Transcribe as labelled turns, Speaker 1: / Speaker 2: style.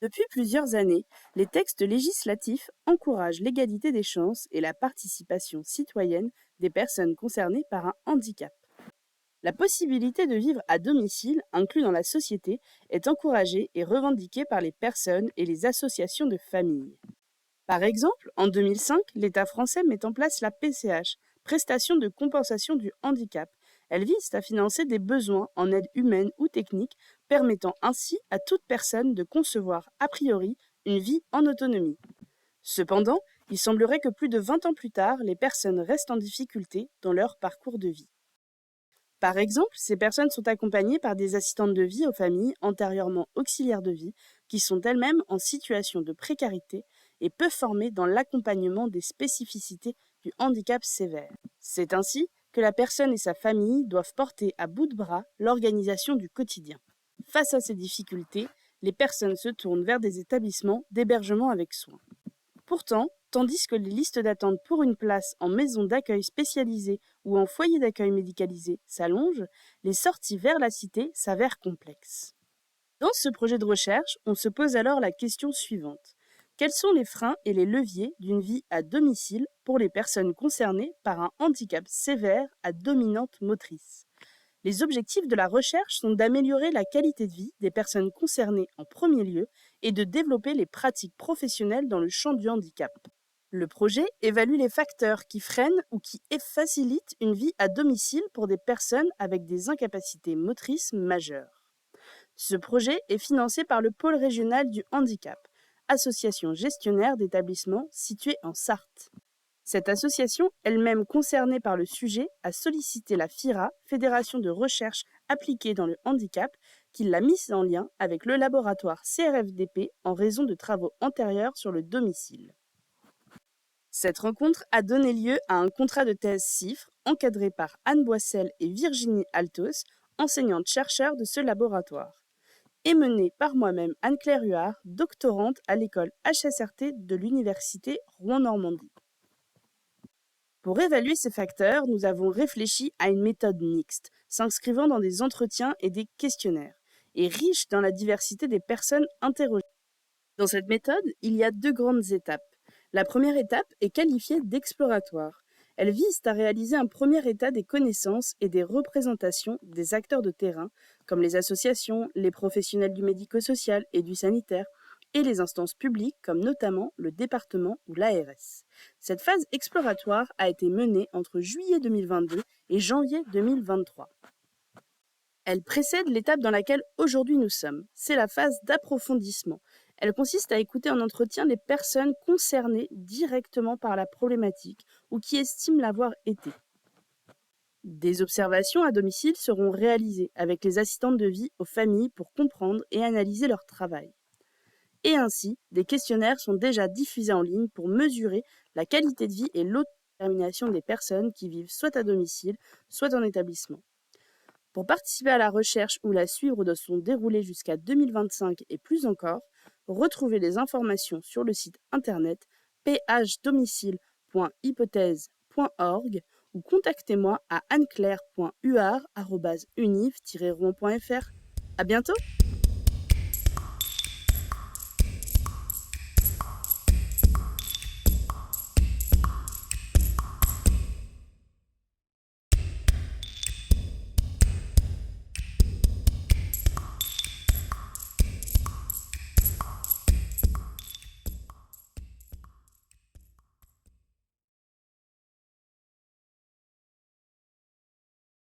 Speaker 1: Depuis plusieurs années, les textes législatifs encouragent l'égalité des chances et la participation citoyenne des personnes concernées par un handicap. La possibilité de vivre à domicile, inclus dans la société, est encouragée et revendiquée par les personnes et les associations de familles. Par exemple, en 2005, l'État français met en place la PCH, prestation de compensation du handicap. Elle vise à financer des besoins en aide humaine ou technique, permettant ainsi à toute personne de concevoir a priori une vie en autonomie. Cependant, il semblerait que plus de 20 ans plus tard, les personnes restent en difficulté dans leur parcours de vie. Par exemple, ces personnes sont accompagnées par des assistantes de vie aux familles antérieurement auxiliaires de vie, qui sont elles-mêmes en situation de précarité et peu formées dans l'accompagnement des spécificités du handicap sévère. C'est ainsi que la personne et sa famille doivent porter à bout de bras l'organisation du quotidien. Face à ces difficultés, les personnes se tournent vers des établissements d'hébergement avec soins. Pourtant, tandis que les listes d'attente pour une place en maison d'accueil spécialisée ou en foyer d'accueil médicalisé s'allongent, les sorties vers la cité s'avèrent complexes. Dans ce projet de recherche, on se pose alors la question suivante. Quels sont les freins et les leviers d'une vie à domicile pour les personnes concernées par un handicap sévère à dominante motrice ? Les objectifs de la recherche sont d'améliorer la qualité de vie des personnes concernées en premier lieu et de développer les pratiques professionnelles dans le champ du handicap. Le projet évalue les facteurs qui freinent ou qui facilitent une vie à domicile pour des personnes avec des incapacités motrices majeures. Ce projet est financé par le Pôle régional du handicap, association gestionnaire d'établissements située en Sarthe. Cette association, elle-même concernée par le sujet, a sollicité la FIRA, Fédération de recherche appliquée dans le handicap, qui l'a mise en lien avec le laboratoire CRFDP en raison de travaux antérieurs sur le domicile. Cette rencontre a donné lieu à un contrat de thèse CIFRE encadré par Anne Boissel et Virginie Altos, enseignantes-chercheurs de ce laboratoire, et mené par moi-même Anne-Claire Huard, doctorante à l'école HSRT de l'Université Rouen-Normandie. Pour évaluer ces facteurs, nous avons réfléchi à une méthode mixte, s'inscrivant dans des entretiens et des questionnaires, et riche dans la diversité des personnes interrogées. Dans cette méthode, il y a deux grandes étapes. La première étape est qualifiée d'exploratoire. Elle vise à réaliser un premier état des connaissances et des représentations des acteurs de terrain, comme les associations, les professionnels du médico-social et du sanitaire, et les instances publiques comme notamment le département ou l'ARS. Cette phase exploratoire a été menée entre juillet 2022 et janvier 2023. Elle précède l'étape dans laquelle aujourd'hui nous sommes. C'est la phase d'approfondissement. Elle consiste à écouter en entretien les personnes concernées directement par la problématique ou qui estiment l'avoir été. Des observations à domicile seront réalisées avec les assistantes de vie aux familles pour comprendre et analyser leur travail. Et ainsi, des questionnaires sont déjà diffusés en ligne pour mesurer la qualité de vie et l'autodétermination des personnes qui vivent soit à domicile, soit en établissement. Pour participer à la recherche ou la suivre de son déroulé jusqu'à 2025 et plus encore, retrouvez les informations sur le site internet phdomicile.hypothèse.org ou contactez-moi à anneclaire.huard@univ-rouen.fr. À bientôt!